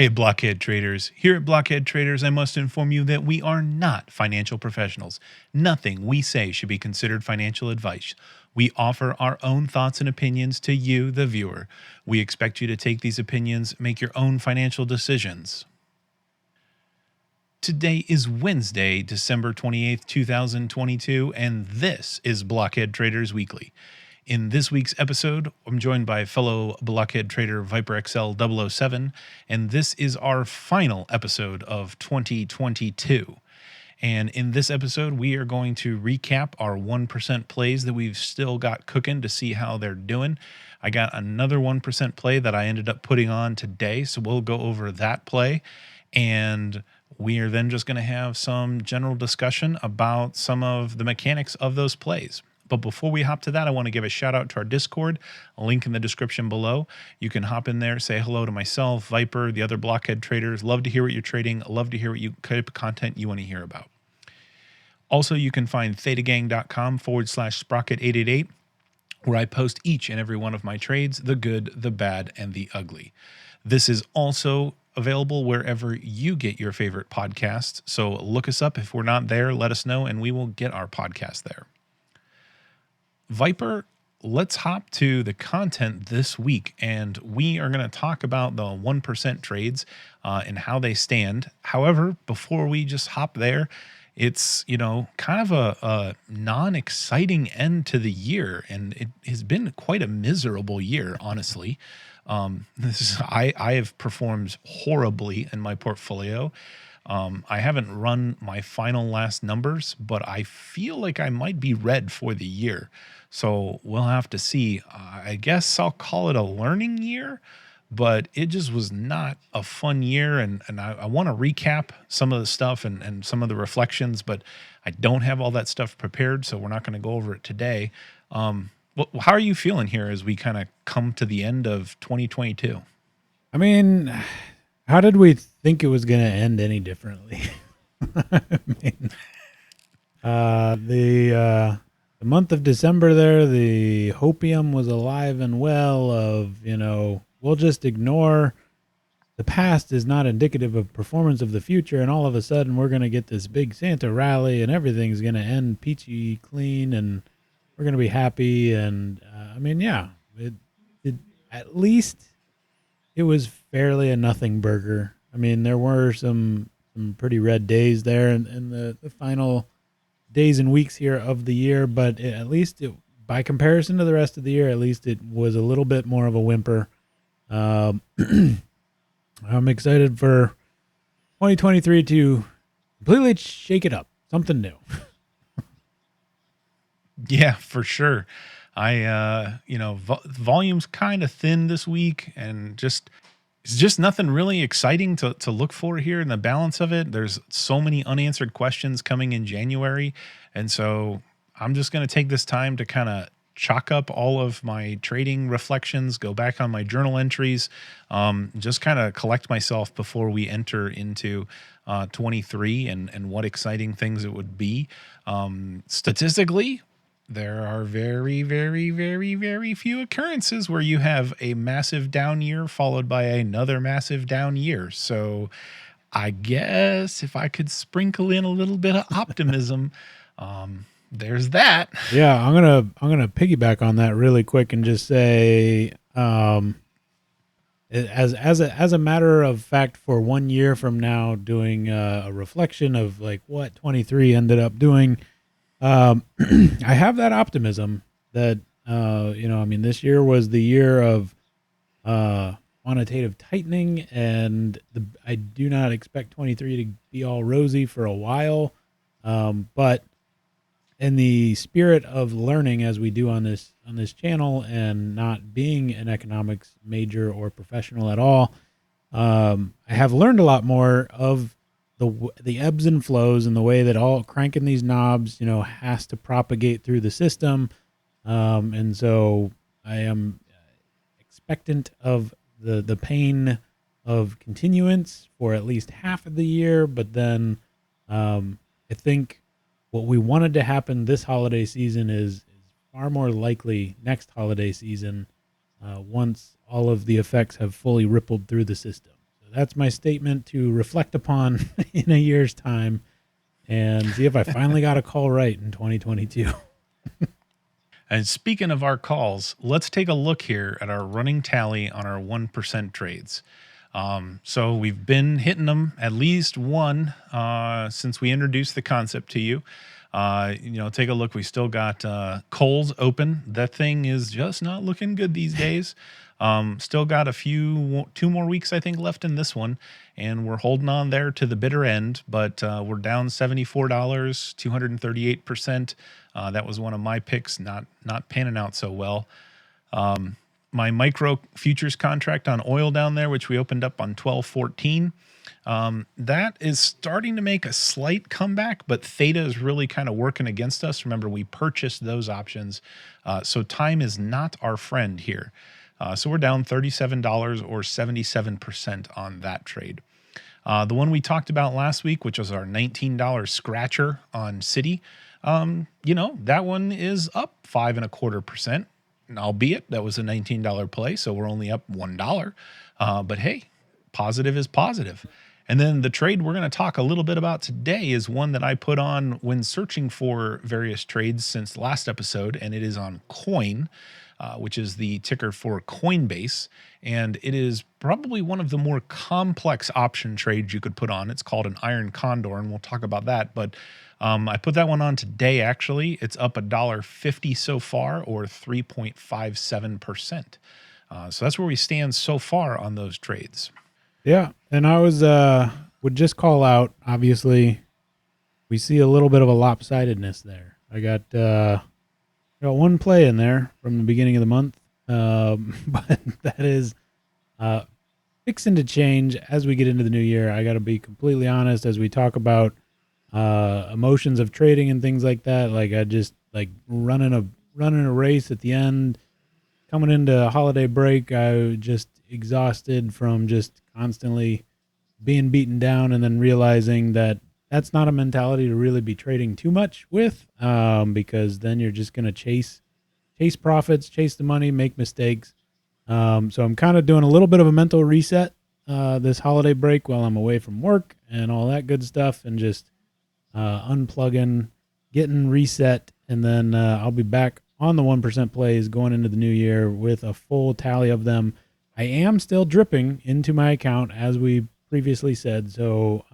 Hey, Blockhead traders. Here at Blockhead Traders, I must inform you that we are not financial professionals. Nothing we say should be considered financial advice. We offer our own thoughts and opinions to you, the viewer. We expect you to take these opinions, make your own financial decisions. Today is Wednesday, December 28th, 2022, and this is Blockhead Traders Weekly. In this week's episode, I'm joined by fellow Blockhead trader viperxl 007, and this is our final episode of 2022. And in this episode, we are going to recap our 1% plays that we've still got cooking to see how they're doing. I got another 1% play that I ended up putting on today, so we'll go over that play. And we are then just going to have some general discussion about some of the mechanics of those plays. But before we hop to that, I want to give a shout out to our Discord, a link in the description below. You can hop in there, say hello to myself, Viper, the other Blockhead traders. Love to hear what you're trading. Love to hear what type of content you want to hear about. Also, you can find thetagang.com/sprocket888, where I post each and every one of my trades, the good, the bad, and the ugly. This is also available wherever you get your favorite podcasts. So look us up. If we're not there, let us know, and we will get our podcast there. Viper, let's hop to the content this week, and we are going to talk about the 1% trades and how they stand. However, before we just hop there, it's, kind of a non-exciting end to the year, and it has been quite a miserable year, honestly. I have performed horribly in my portfolio. I haven't run my final last numbers, but I feel like I might be red for the year. So we'll have to see. I guess I'll call it a learning year, but it just was not a fun year. And I want to recap some of the stuff and some of the reflections, but I don't have all that stuff prepared, so we're not going to go over it today. How are you feeling here as we kind of come to the end of 2022? I mean, how did we think it was going to end any differently? I mean, the month of December there, the hopium was alive and well of, we'll just ignore the past is not indicative of performance of the future. And all of a sudden we're going to get this big Santa rally and everything's going to end peachy clean and we're going to be happy. And at least it was fairly a nothing burger. I mean, there were some pretty red days there in the final days and weeks here of the year, but at least by comparison to the rest of the year, at least it was a little bit more of a whimper. I'm excited for 2023 to completely shake it up, something new. Yeah, for sure. Volume's kind of thin this week, and it's just nothing really exciting to look for here in the balance of it. There's so many unanswered questions coming in January, and so I'm just going to take this time to kind of chalk up all of my trading reflections, go back on my journal entries, just kind of collect myself before we enter into 23 and what exciting things it would be. Statistically, there are very, very, very, very few occurrences where you have a massive down year followed by another massive down year. So I guess if I could sprinkle in a little bit of optimism, there's that. Yeah, I'm gonna piggyback on that really quick and just say, as a matter of fact, for 1 year from now, doing a reflection of like what 23 ended up doing. I have that optimism that, this year was the year of quantitative tightening, and I do not expect 23 to be all rosy for a while. But in the spirit of learning, as we do on this channel, and not being an economics major or professional at all, I have learned a lot more of the ebbs and flows and the way that all cranking these knobs, has to propagate through the system. And so I am expectant of the pain of continuance for at least half of the year. But then I think what we wanted to happen this holiday season is far more likely next holiday season once all of the effects have fully rippled through the system. So that's my statement to reflect upon in a year's time and see if I finally got a call right in 2022. And speaking of our calls, let's take a look here at our running tally on our 1% trades. So we've been hitting them at least one since we introduced the concept to you. Take a look. We still got Coles open. That thing is just not looking good these days. Still got two more weeks, I think, left in this one, and we're holding on there to the bitter end. But we're down $74, 238%. That was one of my picks, not panning out so well. My micro futures contract on oil down there, which we opened up on 12/14. That is starting to make a slight comeback, but theta is really kind of working against us. Remember, we purchased those options. So time is not our friend here. So we're down $37 or 77% on that trade. The one we talked about last week, which was our $19 scratcher on Citi, that one is up 5.25%. Albeit that was a $19 play, so we're only up $1. But hey, positive is positive. And then the trade we're going to talk a little bit about today is one that I put on when searching for various trades since last episode, and it is on Coin, which is the ticker for Coinbase. And it is probably one of the more complex option trades you could put on. It's called an iron condor, and we'll talk about that. But I put that one on today, actually. It's up $1.50 so far, or 3.57%. So that's where we stand so far on those trades. Yeah, and I would just call out, obviously, we see a little bit of a lopsidedness there. I got one play in there from the beginning of the month, but that is fixing to change as we get into the new year. I got to be completely honest, as we talk about emotions of trading and things like that. Like I just running a race at the end, coming into holiday break. I was just exhausted from just constantly being beaten down, and then realizing that that's not a mentality to really be trading too much with, because then you're just going to chase profits, chase the money, make mistakes. So I'm kind of doing a little bit of a mental reset this holiday break while I'm away from work and all that good stuff, and just unplugging, getting reset, and then I'll be back on the 1% plays going into the new year with a full tally of them. I am still dripping into my account, as we previously said. So,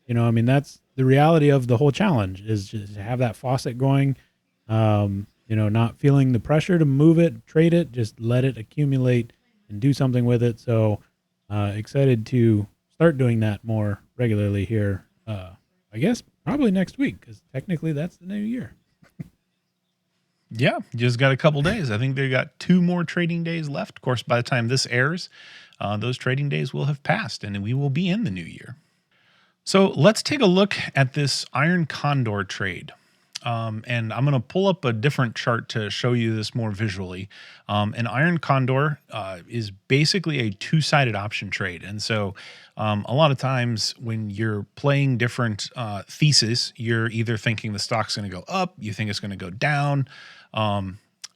that's the reality of the whole challenge, is just to have that faucet going, not feeling the pressure to move it, trade it, just let it accumulate and do something with it. So excited to start doing that more regularly here. I guess probably next week, because technically that's the new year. Yeah, just got a couple days. I think they got 2 more trading days left. Of course, by the time this airs, those trading days will have passed, and we will be in the new year. So let's take a look at this iron condor trade. And I'm going to pull up a different chart to show you this more visually. An iron condor is basically a two-sided option trade. And so a lot of times when you're playing different theses, you're either thinking the stock's going to go up, you think it's going to go down.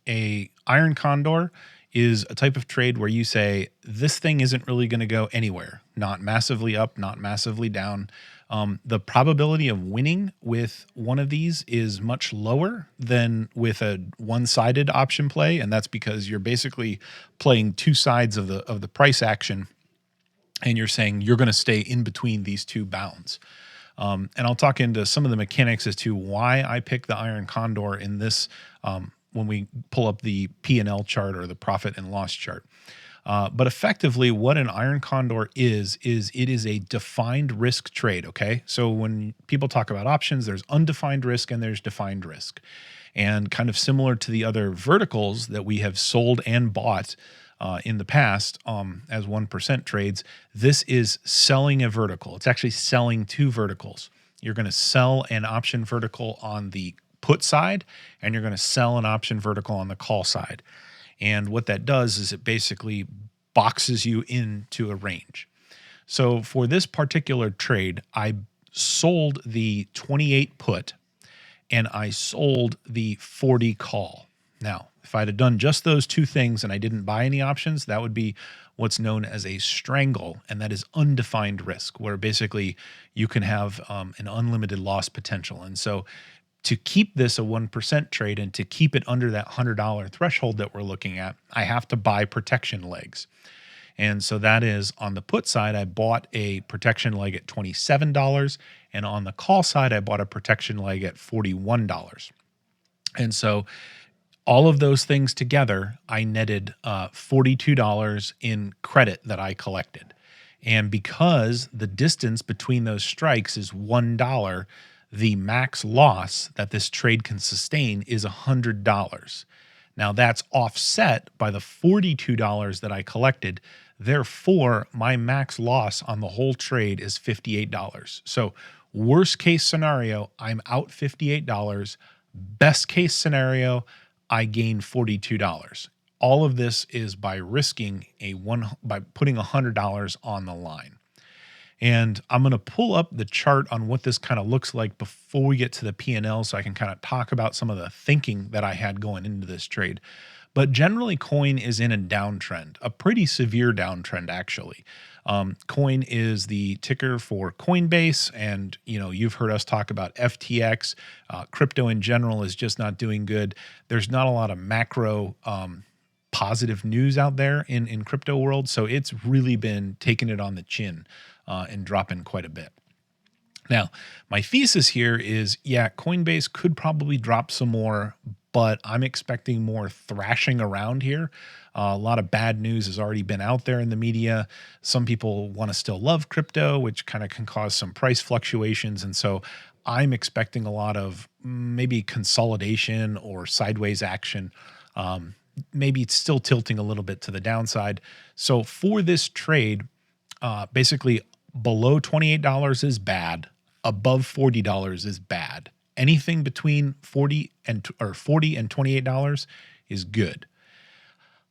A iron condor is a type of trade where you say, this thing isn't really going to go anywhere, not massively up, not massively down. The probability of winning with one of these is much lower than with a one-sided option play, and that's because you're basically playing two sides of the price action, and you're saying you're going to stay in between these two bounds. And I'll talk into some of the mechanics as to why I picked the iron condor in this when we pull up the P&L chart or the profit and loss chart. But effectively, what an iron condor is it is a defined risk trade, okay? So when people talk about options, there's undefined risk and there's defined risk. And kind of similar to the other verticals that we have sold and bought in the past as 1% trades, this is selling a vertical. It's actually selling two verticals. You're going to sell an option vertical on the put side, and you're going to sell an option vertical on the call side. And what that does is it basically boxes you into a range. So for this particular trade, I sold the 28 put and I sold the 40 call. Now, If I'd have done just those two things and I didn't buy any options, that would be what's known as a strangle, and that is undefined risk, where basically you can have an unlimited loss potential. And so to keep this a 1% trade and to keep it under that $100 threshold that we're looking at, I have to buy protection legs. And so that is on the put side, I bought a protection leg at $27. And on the call side, I bought a protection leg at $41. And so all of those things together, I netted $42 in credit that I collected. And because the distance between those strikes is $1, the max loss that this trade can sustain is $100. Now that's offset by the $42 that I collected. Therefore, my max loss on the whole trade is $58. So worst case scenario, I'm out $58. Best case scenario, I gain $42. All of this is by risking by putting $100 on the line. And I'm going to pull up the chart on what this kind of looks like before we get to the P&L so I can kind of talk about some of the thinking that I had going into this trade. But generally, coin is in a downtrend, a pretty severe downtrend, actually. Coin is the ticker for Coinbase, and you've heard us talk about FTX. Crypto in general is just not doing good. There's not a lot of macro positive news out there in crypto world, so it's really been taking it on the chin and dropping quite a bit. Now, my thesis here is, yeah, Coinbase could probably drop some more, but I'm expecting more thrashing around here. A lot of bad news has already been out there in the media. Some people want to still love crypto, which kind of can cause some price fluctuations. And so I'm expecting a lot of maybe consolidation or sideways action. Maybe it's still tilting a little bit to the downside. So for this trade, basically below $28 is bad. Above $40 is bad. Anything between $40 and $28 is good.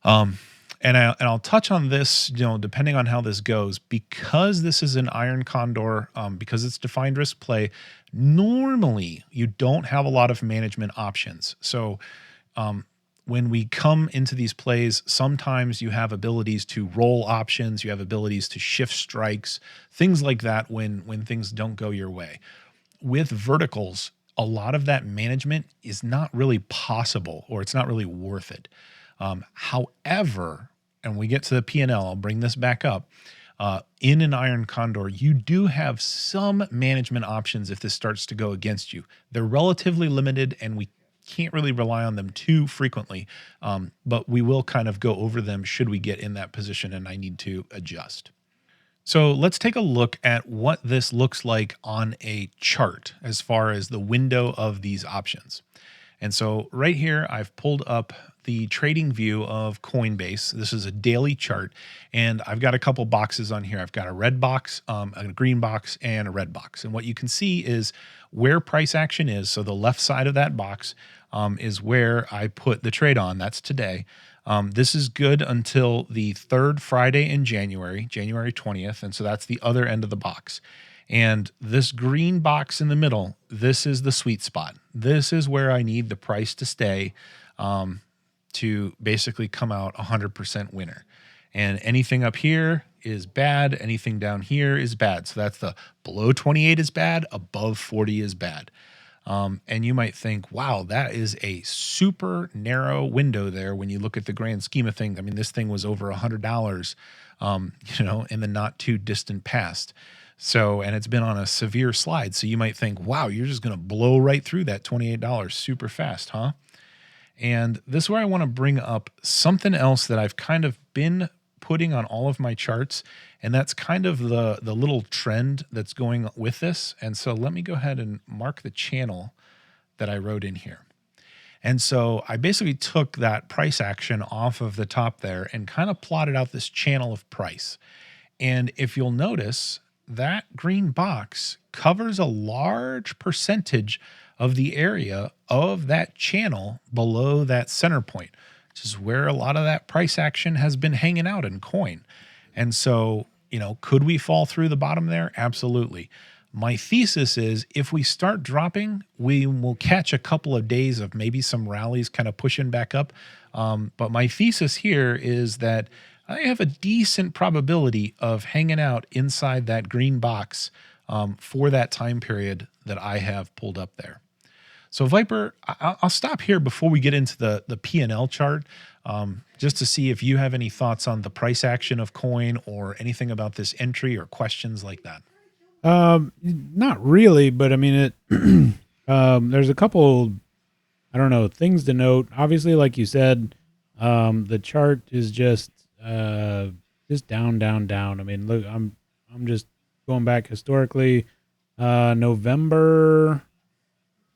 And I'll touch on this, depending on how this goes, because this is an iron condor, because it's defined risk play. Normally, you don't have a lot of management options. So, when we come into these plays, sometimes you have abilities to roll options, you have abilities to shift strikes, things like that when things don't go your way. With verticals, a lot of that management is not really possible, or it's not really worth it. However, and we get to the P&L, I'll bring this back up. In an iron condor, you do have some management options if this starts to go against you. They're relatively limited, and we can't really rely on them too frequently, but we will kind of go over them should we get in that position and I need to adjust. So let's take a look at what this looks like on a chart as far as the window of these options. And so right here, I've pulled up the trading view of Coinbase. This is a daily chart, and I've got a couple boxes on here. I've got a red box, a green box, and a red box. And what you can see is where price action is. So the left side of that box is where I put the trade on. That's today. This is good until the third Friday in January 20th. And so that's the other end of the box. And this green box in the middle, this is the sweet spot. This is where I need the price to stay to basically come out 100% winner. And anything up here is bad. Anything down here is bad. So that's the below 28 is bad, above 40 is bad. And you might think, wow, that is a super narrow window there when you look at the grand scheme of things. I mean, this thing was over $100, in the not too distant past. So, and it's been on a severe slide. So you might think, wow, you're just going to blow right through that $28 super fast, huh? And this is where I want to bring up something else that I've kind of been putting on all of my charts. And that's kind of the little trend that's going with this. And so let me go ahead and mark the channel that I wrote in here. And so I basically took that price action off of the top there and kind of plotted out this channel of price. And if you'll notice, that green box covers a large percentage of the area of that channel below that center point, which is where a lot of that price action has been hanging out in coin. And so, could we fall through the bottom there? Absolutely. My thesis is if we start dropping, we will catch a couple of days of maybe some rallies kind of pushing back up. But my thesis here is that I have a decent probability of hanging out inside that green box for that time period that I have pulled up there. So Viper, I'll stop here before we get into the P&L chart, just to see if you have any thoughts on the price action of coin or anything about this entry or questions like that. Not really, but I mean it. There's a couple, I don't know, things to note. Obviously, like you said, the chart is just down, down, down. I mean, look, I'm just going back historically. November,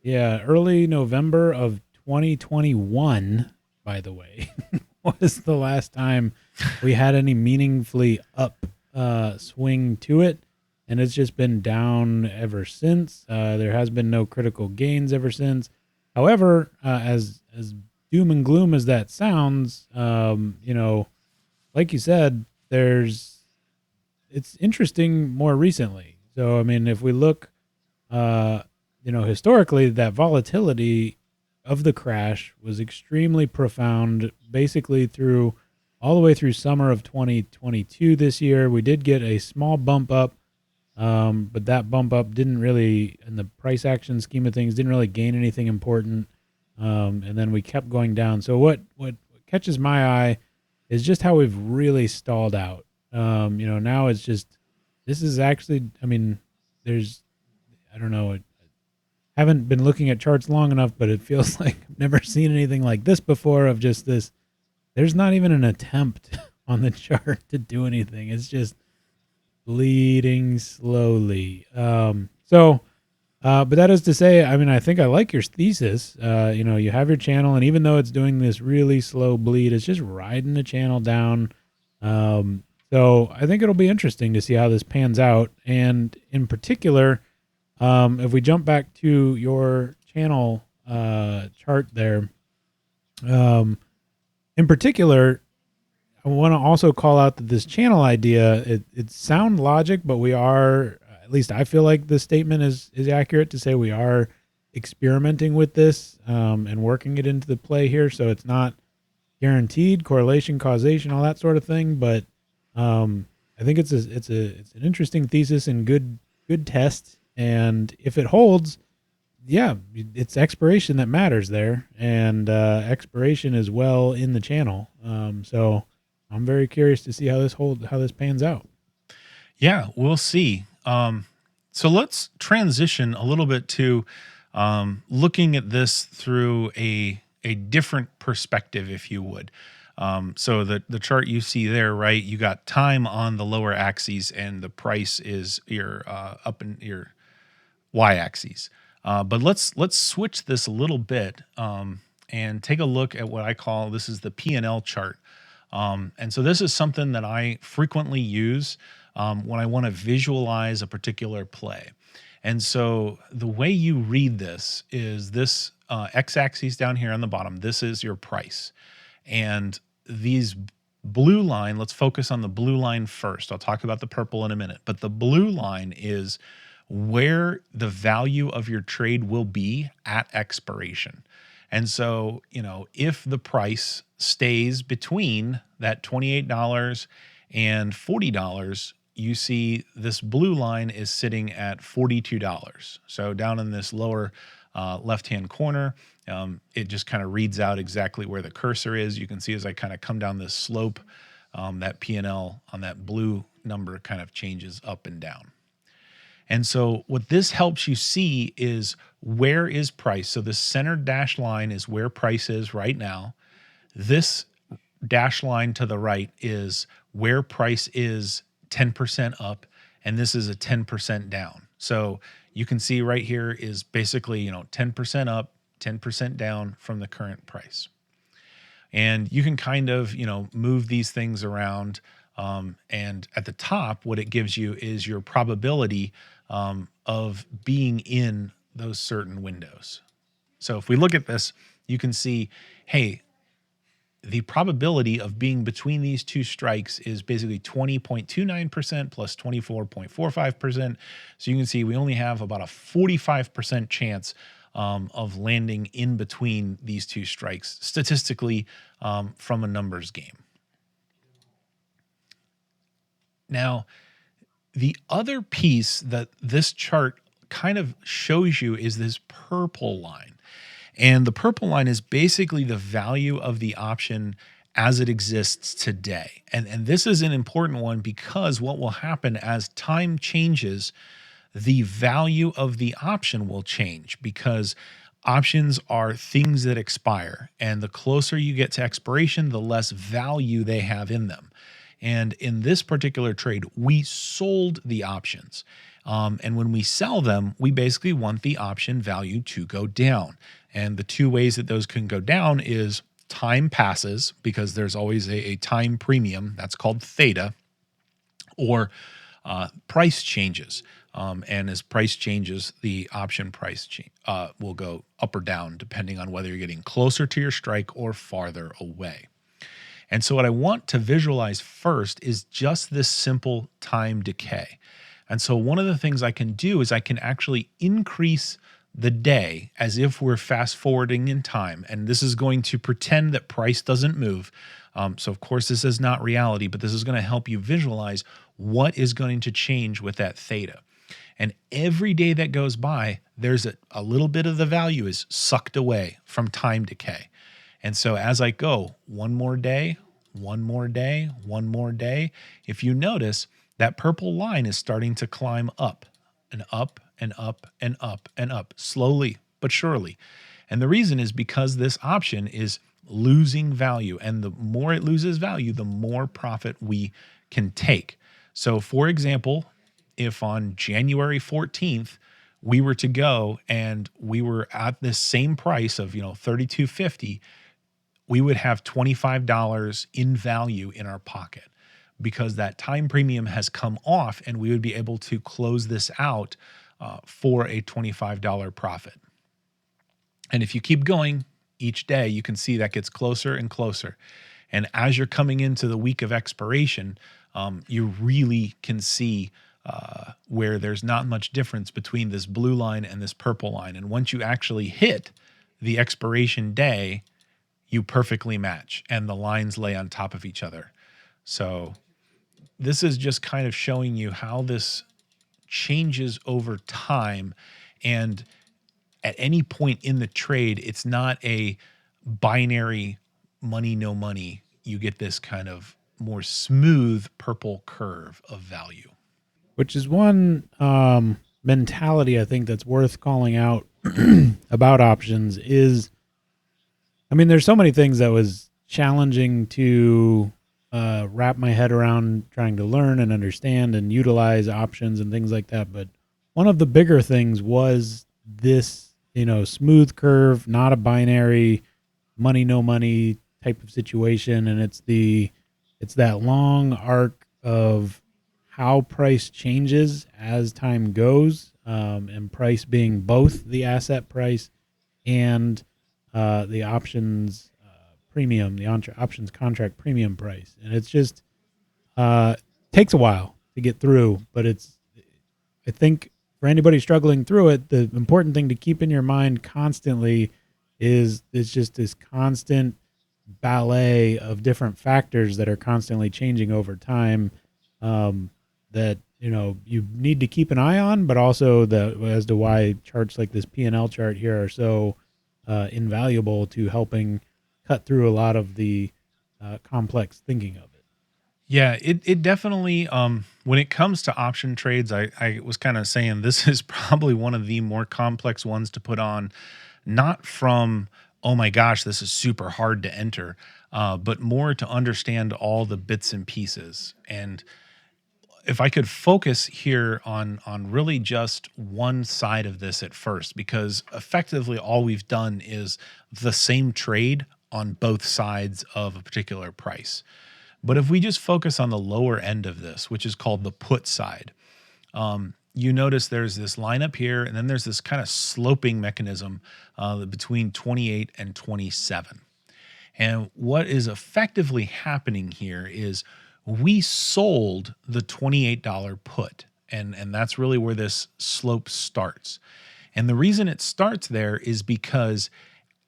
yeah, early November of 2021. By the way, was the last time we had any meaningfully up swing to it, and it's just been down ever since. There has been no critical gains ever since. However, as doom and gloom as that sounds, like you said, it's interesting more recently. So I mean, if we look, historically, that volatility of the crash was extremely profound, basically all the way through summer of 2022 this year. We did get a small bump up, but that bump up didn't really, in the price action scheme of things, didn't really gain anything important. And then we kept going down. So what catches my eye is just how we've really stalled out. Now it's just, this is actually, I mean, I don't know, haven't been looking at charts long enough, but it feels like I've never seen anything like this before, of just this. There's not even an attempt on the chart to do anything. It's just bleeding slowly. But that is to say, I mean, I think I like your thesis. You have your channel, and even though it's doing this really slow bleed, it's just riding the channel down. So I think it'll be interesting to see how this pans out. And in particular, if we jump back to your channel chart there, in particular, I want to also call out that this channel idea, it's sound logic, but we are, at least I feel like the statement is accurate to say we are experimenting with this and working it into the play here. So it's not guaranteed correlation, causation, all that sort of thing. But I think it's an interesting thesis and good test. And if it holds, yeah, it's expiration that matters there, and expiration is well in the channel. So I'm very curious to see how this pans out. Yeah, we'll see. So let's transition a little bit to looking at this through a different perspective, if you would. So the chart you see there, right? You got time on the lower axes, and the price is your up in your y-axis. But let's switch this a little bit and take a look at what I call, this is the P&L chart. And so this is something that I frequently use when I want to visualize a particular play. And so the way you read this is this x-axis down here on the bottom. This is your price. And these blue line, let's focus on the blue line first. I'll talk about the purple in a minute. But the blue line is where the value of your trade will be at expiration. And so, if the price stays between that $28 and $40, you see this blue line is sitting at $42. So down in this lower left-hand corner, it just kind of reads out exactly where the cursor is. You can see as I kind of come down this slope, that P&L on that blue number kind of changes up and down. And so what this helps you see is where is price. So this center dashed line is where price is right now. This dashed line to the right is where price is 10% up, and this is a 10% down. So you can see right here is basically, 10% up, 10% down from the current price. And you can kind of, move these things around. And at the top, what it gives you is your probability of being in those certain windows. So if we look at this, you can see, hey, the probability of being between these two strikes is basically 20.29% plus 24.45%. So you can see we only have about a 45% chance of landing in between these two strikes statistically from a numbers game. Now, the other piece that this chart kind of shows you is this purple line. And the purple line is basically the value of the option as it exists today. And this is an important one because what will happen as time changes, the value of the option will change because options are things that expire. And the closer you get to expiration, the less value they have in them. And in this particular trade, we sold the options. And when we sell them, we basically want the option value to go down. And the two ways that those can go down is time passes, because there's always a time premium, that's called theta, or price changes. And as price changes, the option price will go up or down depending on whether you're getting closer to your strike or farther away. And so what I want to visualize first is just this simple time decay. And so one of the things I can do is I can actually increase the day as if we're fast forwarding in time. And this is going to pretend that price doesn't move. So of course this is not reality, but this is going to help you visualize what is going to change with that theta. And every day that goes by, there's a little bit of the value is sucked away from time decay. And so as I go, one more day, one more day, one more day, if you notice, that purple line is starting to climb up and up and up and up and up, slowly but surely. And the reason is because this option is losing value. And the more it loses value, the more profit we can take. So for example, if on January 14th, we were to go and we were at this same price of, $32.50, we would have $25 in value in our pocket because that time premium has come off, and we would be able to close this out for a $25 profit. And if you keep going each day, you can see that gets closer and closer. And as you're coming into the week of expiration, you really can see where there's not much difference between this blue line and this purple line. And once you actually hit the expiration day, you perfectly match and the lines lay on top of each other. So this is just kind of showing you how this changes over time. And at any point in the trade, it's not a binary money, no money. You get this kind of more smooth purple curve of value. Which is one mentality I think that's worth calling out about options is, there's so many things that was challenging to wrap my head around trying to learn and understand and utilize options and things like that. But one of the bigger things was this, smooth curve, not a binary money, no money type of situation. And it's that long arc of how price changes as time goes, and price being both the asset price and the options premium, the options contract premium price. And it's just takes a while to get through, but I think for anybody struggling through it, the important thing to keep in your mind constantly is it's just this constant ballet of different factors that are constantly changing over time, that you need to keep an eye on, but also as to why charts like this P&L chart here are so invaluable to helping cut through a lot of the complex thinking of it. Yeah, it definitely, when it comes to option trades, I was kind of saying this is probably one of the more complex ones to put on, not from, oh my gosh, this is super hard to enter, but more to understand all the bits and pieces. And if I could focus here on really just one side of this at first, because effectively all we've done is the same trade on both sides of a particular price. But if we just focus on the lower end of this, which is called the put side, you notice there's this line up here, and then there's this kind of sloping mechanism between 28 and 27. And what is effectively happening here is we sold the $28 put. And that's really where this slope starts. And the reason it starts there is because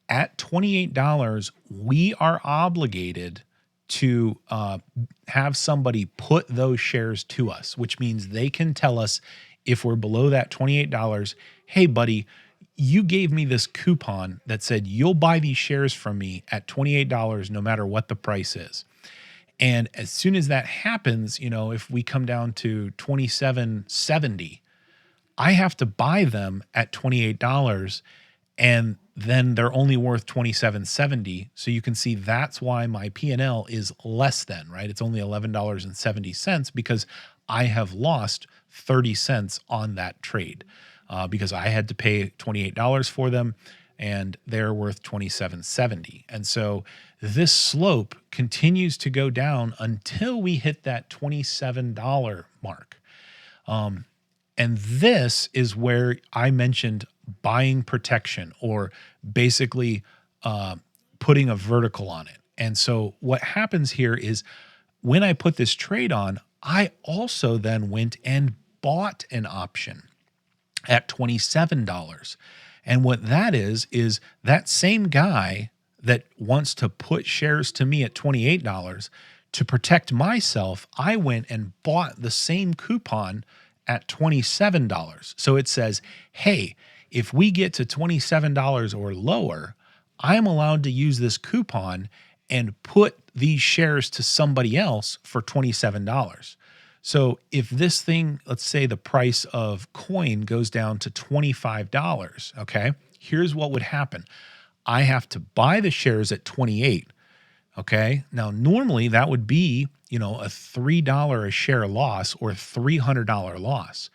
at $28, we are obligated to have somebody put those shares to us, which means they can tell us if we're below that $28, hey, buddy, you gave me this coupon that said you'll buy these shares from me at $28 no matter what the price is. And as soon as that happens, if we come down to 27.70, I have to buy them at $28 and then they're only worth 27.70. So you can see that's why my P&L is less than, right? It's only $11.70 because I have lost 30 cents on that trade because I had to pay $28 for them and they're worth 27.70. And so this slope continues to go down until we hit that $27 mark. And this is where I mentioned buying protection or basically putting a vertical on it. And so what happens here is when I put this trade on, I also then went and bought an option at $27. And what that is that same guy that wants to put shares to me at $28 to protect myself, I went and bought the same coupon at $27. So it says, hey, if we get to $27 or lower, I'm allowed to use this coupon and put these shares to somebody else for $27. So if this thing, let's say the price of coin goes down to $25, okay, here's what would happen. I have to buy the shares at 28. Okay. Now, normally that would be, a $3 a share loss or $300 loss.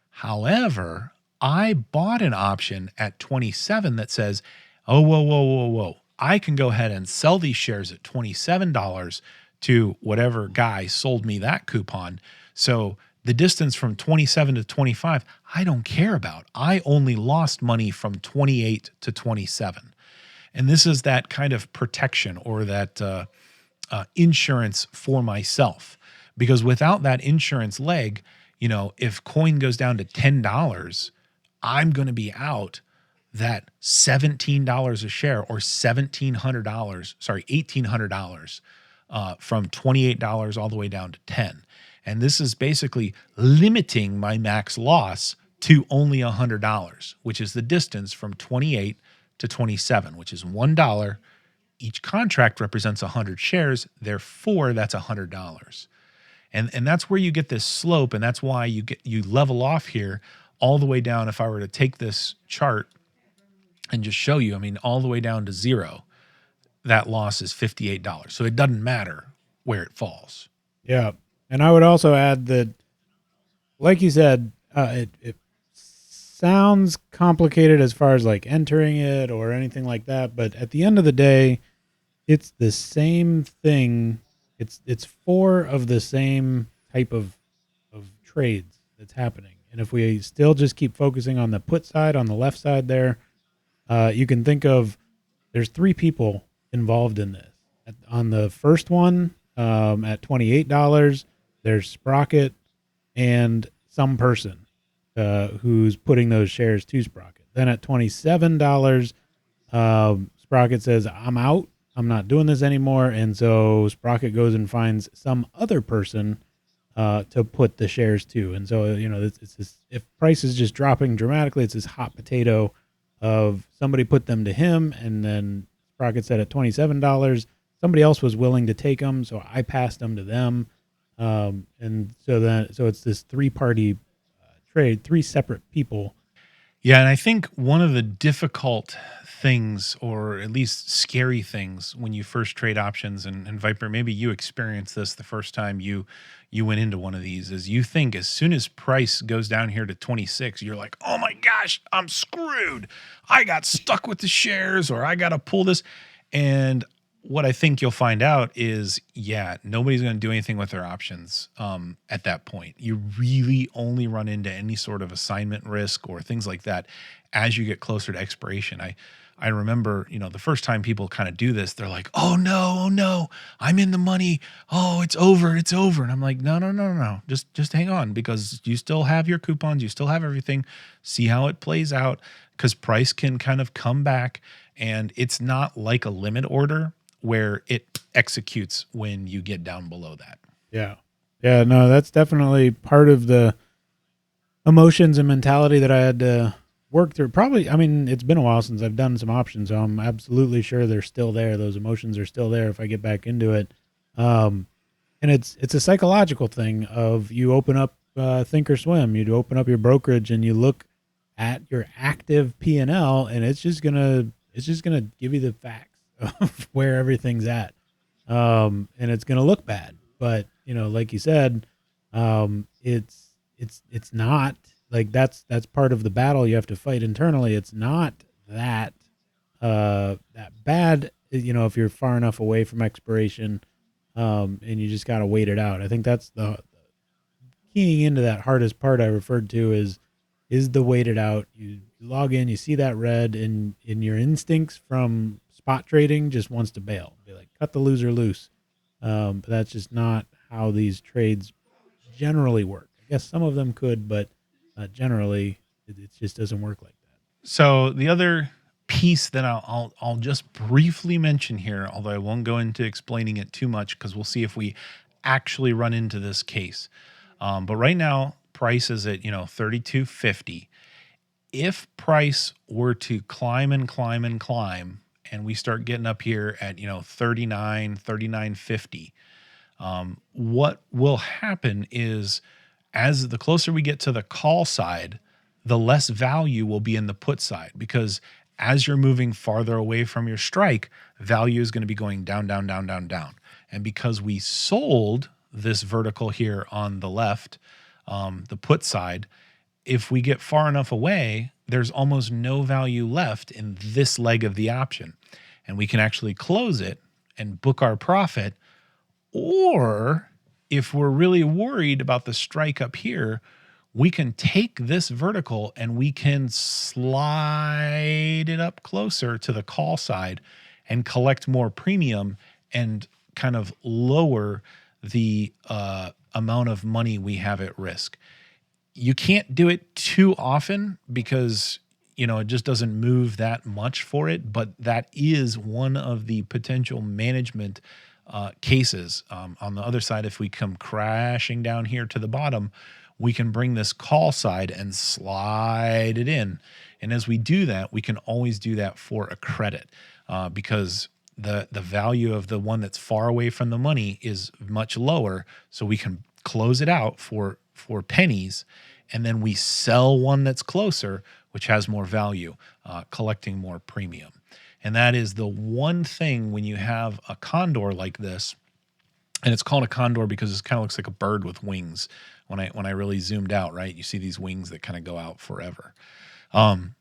However, I bought an option at 27 that says, oh, whoa. I can go ahead and sell these shares at $27 to whatever guy sold me that coupon. So the distance from 27 to 25, I don't care about. I only lost money from 28 to 27. And this is that kind of protection or that insurance for myself. Because without that insurance leg, if coin goes down to $10, I'm going to be out that $17 a share or $1,800 from $28 all the way down to 10. And this is basically limiting my max loss to only $100, which is the distance from 28 to 27, which is $1. Each contract represents 100 shares. Therefore, that's $100. And that's where you get this slope. And that's why you level off here all the way down. If I were to take this chart and just show you, all the way down to zero, that loss is $58. So it doesn't matter where it falls. Yeah. And I would also add that, like you said, it sounds complicated as far as like entering it or anything like that. But at the end of the day, it's the same thing. It's four of the same type of trades that's happening. And if we still just keep focusing on the put side, on the left side there, you can think of there's three people involved in this. On the first one, at $28, there's Sprocket and some person who's putting those shares to Sprocket. Then at $27, Sprocket says, I'm out. I'm not doing this anymore. And so Sprocket goes and finds some other person to put the shares to. And so, it's this, if price is just dropping dramatically, it's this hot potato of somebody put them to him. And then Sprocket said at $27, somebody else was willing to take them. So I passed them to them. And so it's this three-party trade, three separate people. Yeah, and I think one of the difficult things, or at least scary things, when you first trade options, and Viper, maybe you experienced this the first time you went into one of these, is you think as soon as price goes down here to 26, you're like, oh my gosh, I'm screwed. I got stuck with the shares, or I got to pull this. And what I think you'll find out is, nobody's going to do anything with their options at that point. You really only run into any sort of assignment risk or things like that as you get closer to expiration. I remember, the first time people kind of do this, they're like, oh no, I'm in the money. Oh, it's over, it's over. And I'm like, no, no, no, no, no. Just hang on, because you still have your coupons, you still have everything. See how it plays out, because price can kind of come back, and it's not like a limit order where it executes when you get down below that. Yeah. Yeah, no, that's definitely part of the emotions and mentality that I had to work through. Probably, I mean, it's been a while since I've done some options, so I'm absolutely sure they're still there. Those emotions are still there if I get back into it. And it's a psychological thing of, you open up Think or Swim, you open up your brokerage and you look at your active P&L, and it's just gonna give you the facts of where everything's at. And it's gonna look bad, but like you said, it's not like that's part of the battle you have to fight internally. It's not that that bad, if you're far enough away from expiration, and you just got to wait it out. I think that's the keying into that hardest part I referred to is the wait it out. You log in, you see that red, and in your instincts from spot trading just wants to bail, be like, cut the loser loose. But that's just not how these trades generally work. I guess some of them could, but generally it just doesn't work like that. So the other piece that I'll just briefly mention here, although I won't go into explaining it too much, because we'll see if we actually run into this case. But right now, price is at 32.50. If price were to climb and climb and climb, and we start getting up here at 39.50, what will happen is, as the closer we get to the call side, the less value will be in the put side, because as you're moving farther away from your strike, value is going to be going down, down, down, down, down. And because we sold this vertical here on the left, the put side, if we get far enough away, there's almost no value left in this leg of the option. And we can actually close it and book our profit. Or if we're really worried about the strike up here, we can take this vertical and we can slide it up closer to the call side and collect more premium and kind of lower the amount of money we have at risk. You can't do it too often because it just doesn't move that much for it, but that is one of the potential management cases. On the other side, if we come crashing down here to the bottom, we can bring this call side and slide it in. And as we do that, we can always do that for a credit, because the value of the one that's far away from the money is much lower. So we can close it out for pennies, and then we sell one that's closer, which has more value, collecting more premium. And that is the one thing when you have a condor like this, and it's called a condor because it kind of looks like a bird with wings. When I really zoomed out, right, you see these wings that kind of go out forever. And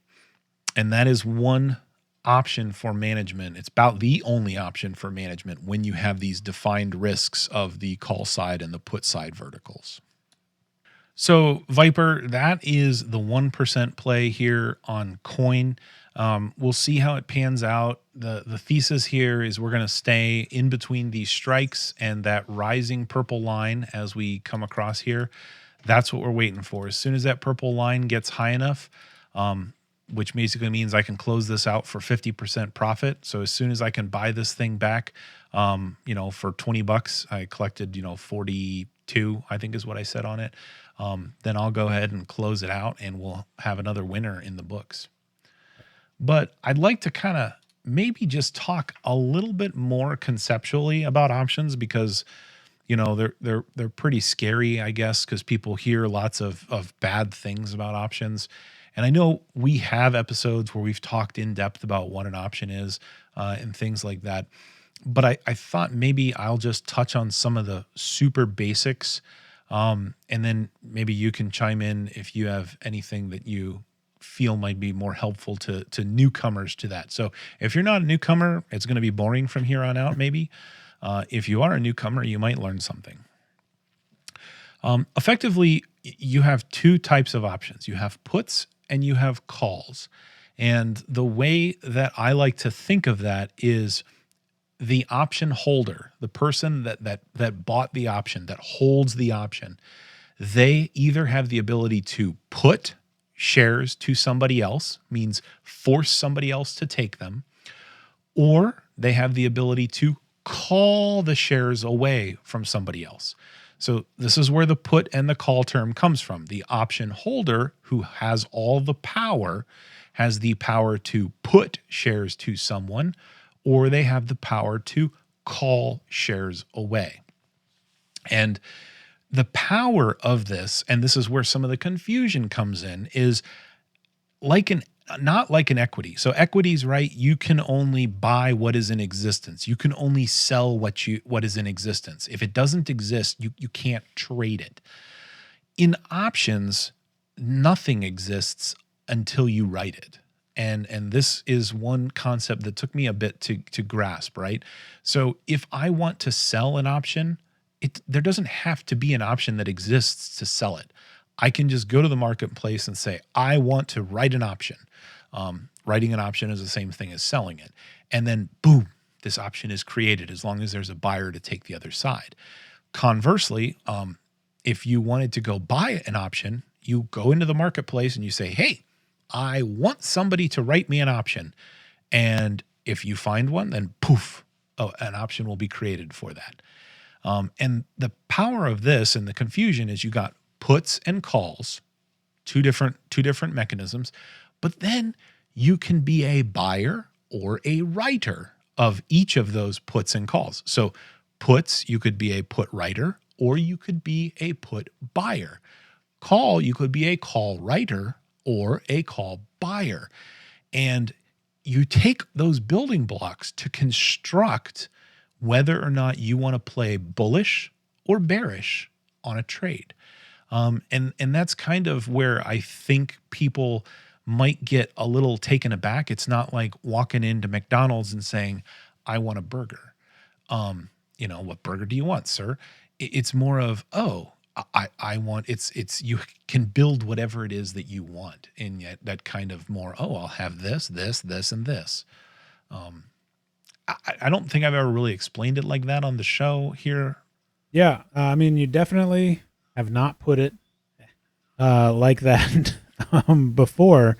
that is one option for management. It's about the only option for management when you have these defined risks of the call side and the put side verticals. So Viper, that is the 1% play here on coin. We'll see how it pans out. The thesis here is we're going to stay in between these strikes and that rising purple line as we come across here. That's what we're waiting for. As soon as that purple line gets high enough, which basically means I can close this out for 50% profit. So as soon as I can buy this thing back, for $20, I collected, 42, I think is what I said on it. Then I'll go ahead and close it out and we'll have another winner in the books. But I'd like to kind of maybe just talk a little bit more conceptually about options, because they're pretty scary, I guess, because people hear lots of bad things about options. And I know we have episodes where we've talked in depth about what an option is and things like that. But I thought maybe I'll just touch on some of the super basics, and then maybe you can chime in if you have anything that you feel might be more helpful to newcomers to that. So if you're not a newcomer, it's going to be boring from here on out, maybe. If you are a newcomer, you might learn something. Effectively, you have two types of options. You have puts and you have calls. And the way that I like to think of that is the option holder, the person that bought the option, that holds the option, they either have the ability to put shares to somebody else, means force somebody else to take them, or they have the ability to call the shares away from somebody else. So this is where the put and the call term comes from. The option holder, who has all the power, has the power to put shares to someone, or they have the power to call shares away. And the power of this, and this is where some of the confusion comes in, is like an not like an equity. So equities, right? You can only buy what is in existence. You can only sell what is in existence. If it doesn't exist, you can't trade it. In options, nothing exists until you write it. And this is one concept that took me a bit to grasp, right? So if I want to sell an option, there doesn't have to be an option that exists to sell it. I can just go to the marketplace and say, I want to write an option. Writing an option is the same thing as selling it. And then boom, this option is created as long as there's a buyer to take the other side. Conversely, if you wanted to go buy an option, you go into the marketplace and you say, hey, I want somebody to write me an option. And if you find one, then poof, an option will be created for that. And the power of this and the confusion is you got puts and calls, two different mechanisms, but then you can be a buyer or a writer of each of those puts and calls. So puts, you could be a put writer or you could be a put buyer. Call, you could be a call writer or a call buyer. And you take those building blocks to construct whether or not you want to play bullish or bearish on a trade. And that's kind of where I think people might get a little taken aback. It's not like walking into McDonald's and saying, I want a burger. What burger do you want, sir? It's more of, I want, it's, you can build whatever it is that you want. And yet that kind of more, I'll have this, and this. I don't think I've ever really explained it like that on the show here. Yeah. I mean, you definitely have not put it like that before,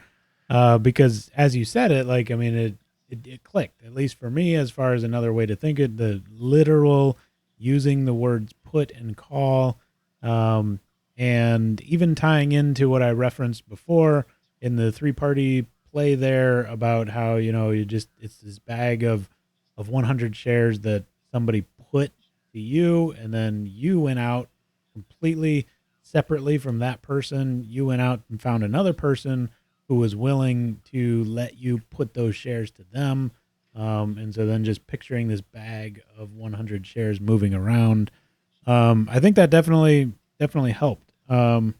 because as you said it, like, I mean, it clicked, at least for me, as far as another way to think it, the literal using the words put and call, and even tying into what I referenced before in the three-party play there about how, it's this bag of 100 shares that somebody put to you, and then you went out completely separately from that person. You went out and found another person who was willing to let you put those shares to them. And so then just picturing this bag of 100 shares moving around, I think that definitely helped. I'm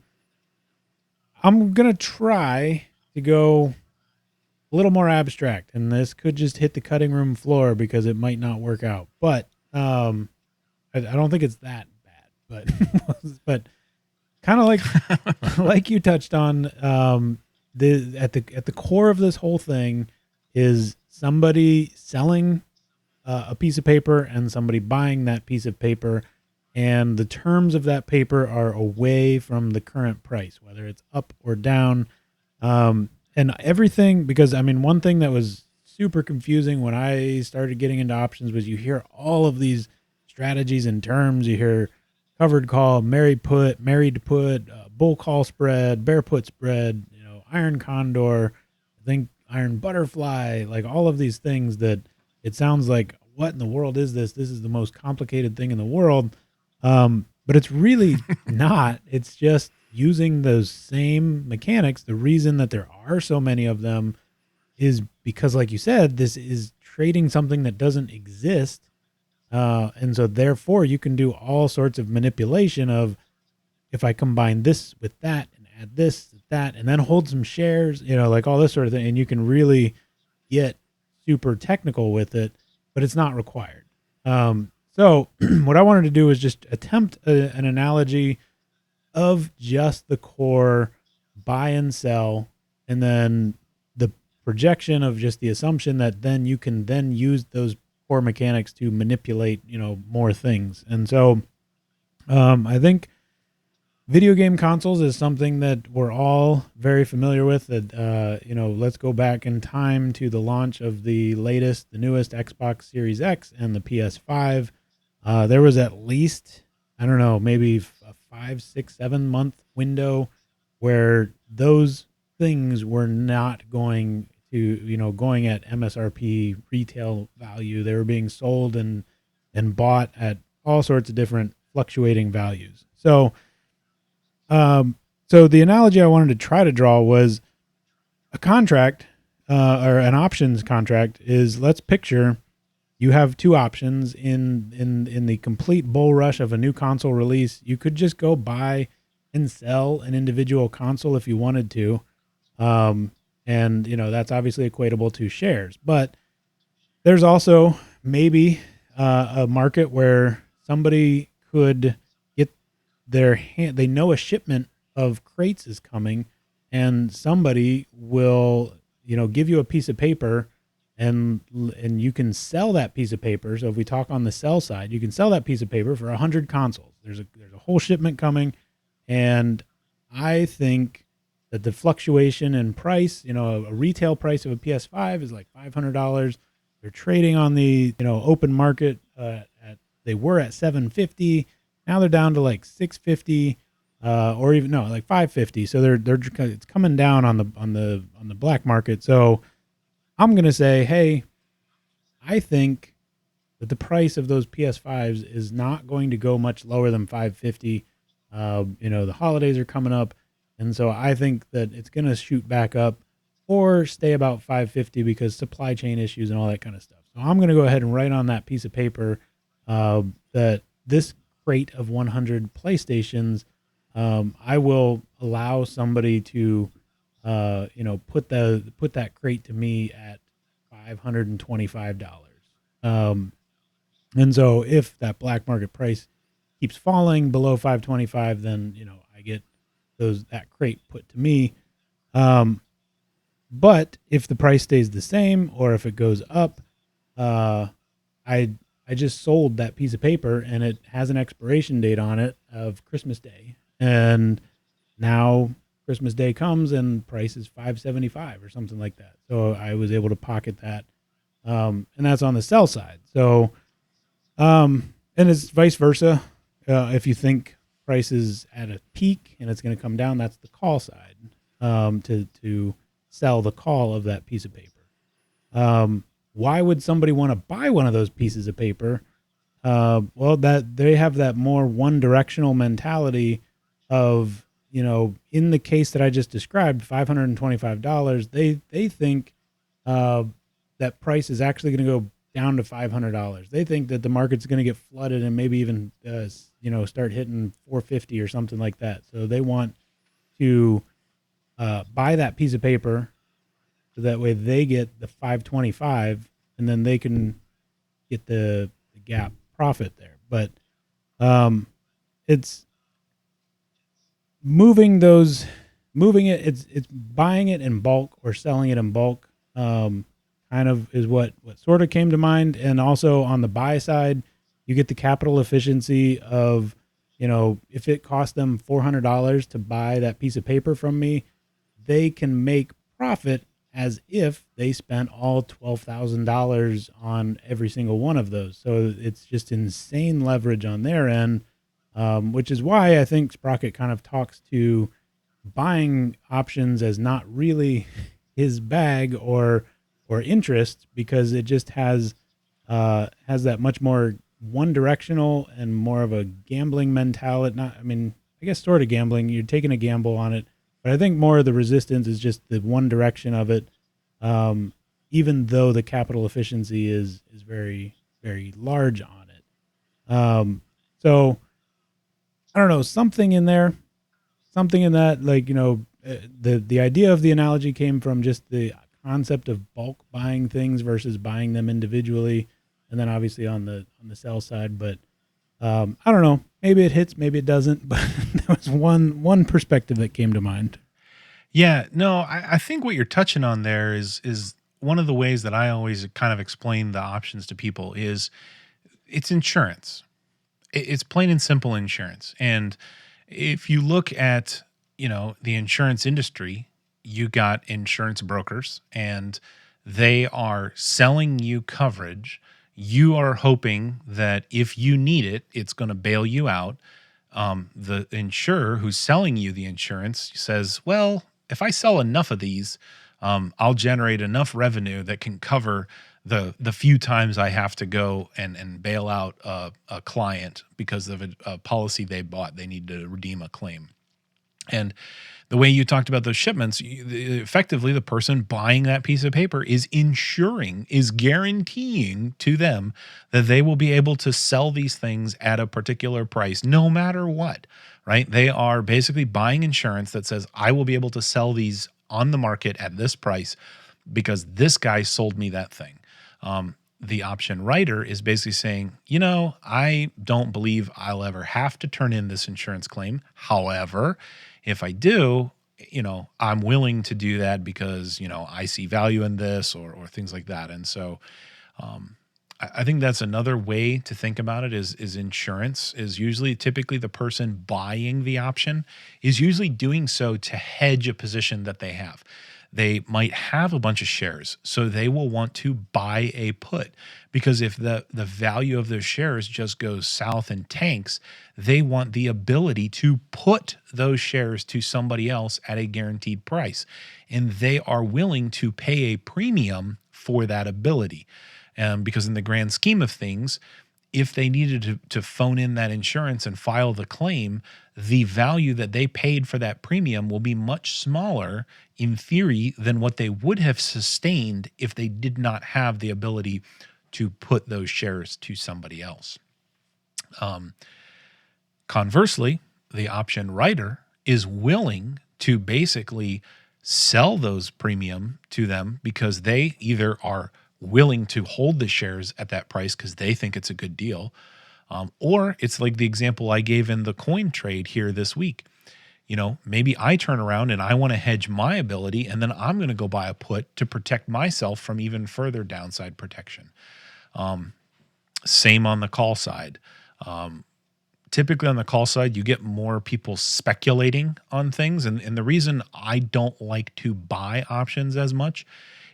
going to try to go a little more abstract, and this could just hit the cutting room floor because it might not work out. But I don't think it's that bad. But kind of like you touched on, at the core of this whole thing is somebody selling a piece of paper and somebody buying that piece of paper, and the terms of that paper are away from the current price, whether it's up or down. And everything, because I mean, one thing that was super confusing when I started getting into options was you hear all of these strategies and terms. You hear covered call, married to put, bull call spread, bear put spread, iron condor, I think iron butterfly, like all of these things that it sounds like, what in the world is this? This is the most complicated thing in the world. But it's really not. It's just using those same mechanics. The reason that there are so many of them is because, like you said, this is trading something that doesn't exist. And so therefore you can do all sorts of manipulation of, if I combine this with that and add this, that, and then hold some shares, like all this sort of thing. And you can really get super technical with it, but it's not required. So what I wanted to do is just attempt an analogy of just the core buy and sell, and then the projection of just the assumption that then you can then use those core mechanics to manipulate, more things. And so I think video game consoles is something that we're all very familiar with. That let's go back in time to the launch of the newest Xbox Series X and the PS5. There was at least, I don't know, maybe a 5, 6, 7 month window where those things were not going to, going at MSRP retail value. They were being sold and bought at all sorts of different fluctuating values. So the analogy I wanted to try to draw was a contract or an options contract is, let's picture you have two options in the complete bull rush of a new console release. You could just go buy and sell an individual console if you wanted to. And that's obviously equatable to shares, but there's also maybe a market where somebody could they know a shipment of crates is coming, and somebody will, give you a piece of paper, and you can sell that piece of paper. So if we talk on the sell side, you can sell that piece of paper for 100 consoles. There's a whole shipment coming, and I think that the fluctuation in price, a retail price of a PS5 is like $500. They're trading on the open market they were at $750. Now they're down to like $650, or even like $550. So it's coming down on the black market. So I'm gonna say, hey, I think that the price of those PS5s is not going to go much lower than $550. The holidays are coming up, and so I think that it's gonna shoot back up or stay about $550 because supply chain issues and all that kind of stuff. So I'm gonna go ahead and write on that piece of paper that this crate of 100 PlayStations, I will allow somebody to, put that crate to me at $525. And so if that black market price keeps falling below $525, then I get that crate put to me. But if the price stays the same or if it goes up, I just sold that piece of paper and it has an expiration date on it of Christmas Day. And now Christmas Day comes and price is $575 or something like that. So I was able to pocket that. And that's on the sell side. So, and it's vice versa. If you think price is at a peak and it's going to come down, that's the call side, to sell the call of that piece of paper. Why would somebody want to buy one of those pieces of paper? Well, that they have that more one-directional mentality of, in the case that I just described, $525, they think that price is actually going to go down to $500. They think that the market's going to get flooded and maybe even, start hitting $450 or something like that. So they want to buy that piece of paper, so that way they get the $525 and then they can get the gap profit there. But it's it's buying it in bulk or selling it in bulk, kind of is what sort of came to mind. And also on the buy side, you get the capital efficiency of, if it cost them $400 to buy that piece of paper from me, they can make profit as if they spent all $12,000 on every single one of those. So it's just insane leverage on their end, which is why I think Sprocket kind of talks to buying options as not really his bag or interest, because it just has that much more one directional and more of a gambling mentality. I guess sort of gambling. You're taking a gamble on it. But I think more of the resistance is just the one direction of it, even though the capital efficiency is very, very large on it. So I don't know, something in that, like, the idea of the analogy came from just the concept of bulk buying things versus buying them individually, and then obviously on the sell side. But I don't know. Maybe it hits, maybe it doesn't. But that was one perspective that came to mind. Yeah, no, I think what you're touching on there is one of the ways that I always kind of explain the options to people is it's insurance. It's plain and simple insurance. And if you look at, the insurance industry, you got insurance brokers and they are selling you coverage. You are hoping that if you need it, it's going to bail you out. The insurer who's selling you the insurance says, well, if I sell enough of these, I'll generate enough revenue that can cover the few times I have to go and bail out a client because of a policy they bought. They need to redeem a claim. And the way you talked about those shipments, effectively, the person buying that piece of paper is guaranteeing to them that they will be able to sell these things at a particular price, no matter what, right? They are basically buying insurance that says, I will be able to sell these on the market at this price because this guy sold me that thing. The option writer is basically saying, I don't believe I'll ever have to turn in this insurance claim. However, if I do, I'm willing to do that because, I see value in this or things like that. And so I think that's another way to think about it is insurance is usually typically the person buying the option is usually doing so to hedge a position that they have. They might have a bunch of shares, so they will want to buy a put because if the value of those shares just goes south and tanks, they want the ability to put those shares to somebody else at a guaranteed price. And they are willing to pay a premium for that ability. Because in the grand scheme of things, if they needed to phone in that insurance and file the claim, the value that they paid for that premium will be much smaller in theory than what they would have sustained if they did not have the ability to put those shares to somebody else. Conversely, the option writer is willing to basically sell those premium to them because they either are willing to hold the shares at that price because they think it's a good deal. Or it's like the example I gave in the coin trade here this week. Maybe I turn around and I want to hedge my ability, and then I'm going to go buy a put to protect myself from even further downside protection. Same on the call side. Typically on the call side, you get more people speculating on things. And the reason I don't like to buy options as much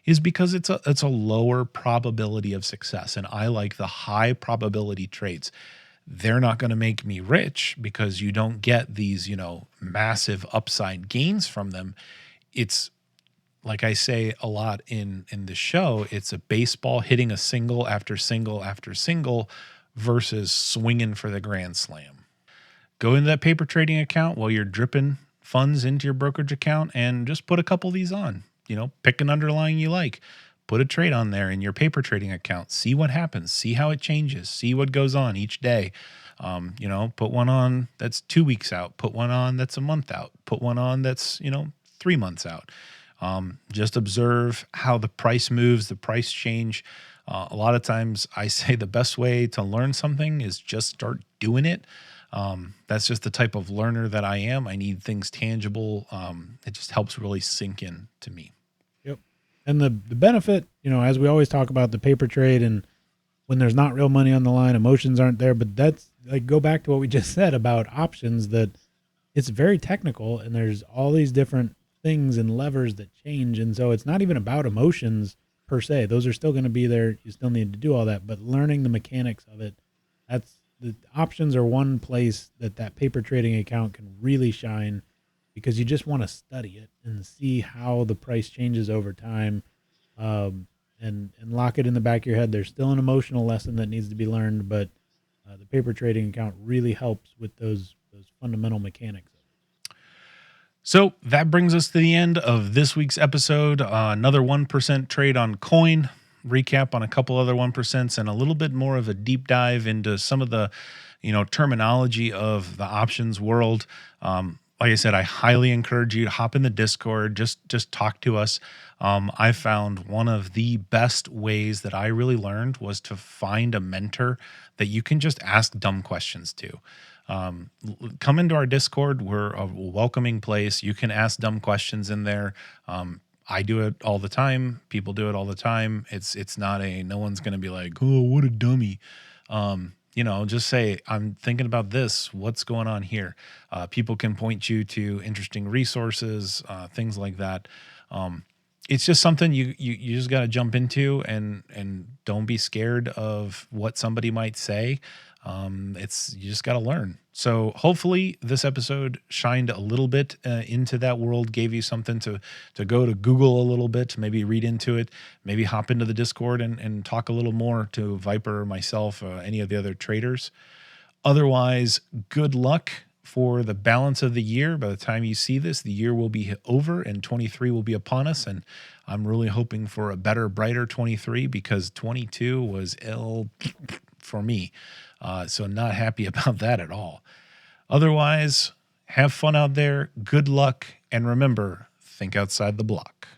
is because it's a lower probability of success. And I like the high probability trades. They're not going to make me rich because you don't get these, massive upside gains from them. It's like I say a lot in the show, it's a baseball hitting a single after single after single versus swinging for the grand slam. Go into that paper trading account while you're dripping funds into your brokerage account and just put a couple of these on. Pick an underlying you like. Put a trade on there in your paper trading account. See what happens. See how it changes. See what goes on each day. Put one on that's 2 weeks out. Put one on that's a month out. Put one on that's 3 months out. Just observe how the price moves, the price change. A lot of times I say the best way to learn something is just start doing it. That's just the type of learner that I am. I need things tangible. It just helps really sink in to me. Yep. And the benefit, as we always talk about the paper trade, and when there's not real money on the line, emotions aren't there. But that's like, go back to what we just said about options, that it's very technical and there's all these different things and levers that change. And so it's not even about emotions per se. Those are still going to be there. You still need to do all that, but learning the mechanics of it, that's the options are one place that paper trading account can really shine, because you just want to study it and see how the price changes over time, and lock it in the back of your head. There's still an emotional lesson that needs to be learned, but the paper trading account really helps with those fundamental mechanics. So that brings us to the end of this week's episode. Another 1% trade on coin, recap on a couple other 1%, and a little bit more of a deep dive into some of the, terminology of the options world. Like I said, I highly encourage you to hop in the Discord, just talk to us. I found one of the best ways that I really learned was to find a mentor that you can just ask dumb questions to. Come into our Discord. We're a welcoming place. You can ask dumb questions in there. I do it all the time. People do it all the time. It's not no one's going to be like, oh, what a dummy. Just say, I'm thinking about this. What's going on here? People can point you to interesting resources, things like that. It's just something you just got to jump into, and don't be scared of what somebody might say. You just got to learn. So hopefully this episode shined a little bit into that world, gave you something to go to Google a little bit, maybe read into it, maybe hop into the Discord and talk a little more to Viper or myself, any of the other traders. Otherwise, good luck for the balance of the year. By the time you see this, the year will be over and 23 will be upon us. And I'm really hoping for a better, brighter 23, because 22 was ill for me. So not happy about that at all. Otherwise, have fun out there. Good luck. And remember, think outside the block.